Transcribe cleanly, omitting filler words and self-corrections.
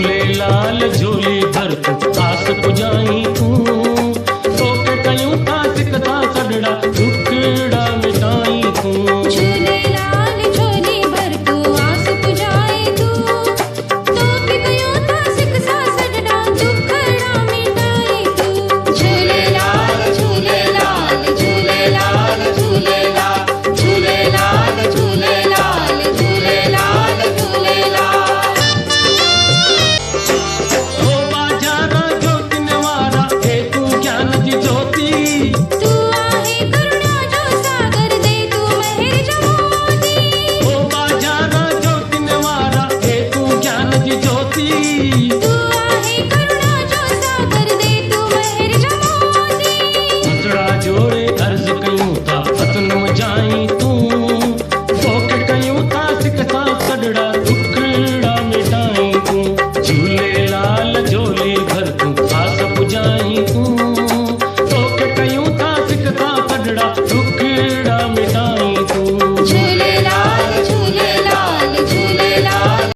लाल झोली भर तू आस पुजाई तू तो के कयूं था सिकता सडड़ा टुकड़ा मिटाई तू झूले लाल झोली भर तू आस पुजाई तू तो के कयूं था सिकता सडड़ा टुकड़ा मिटाई तू झूले लाल झूले लाल झूले लाल झूले लाल झूले लाल झूले लाल झूले लाल झूले लाल ओ बाजारा ज्योति निवारा हे तू ज्ञान की ज्योति तू आहे करुणा जो सागर दे तू मेहर जमोती ओ बाजारा ज्योति निवारा हे तू ज्ञान की ज्योति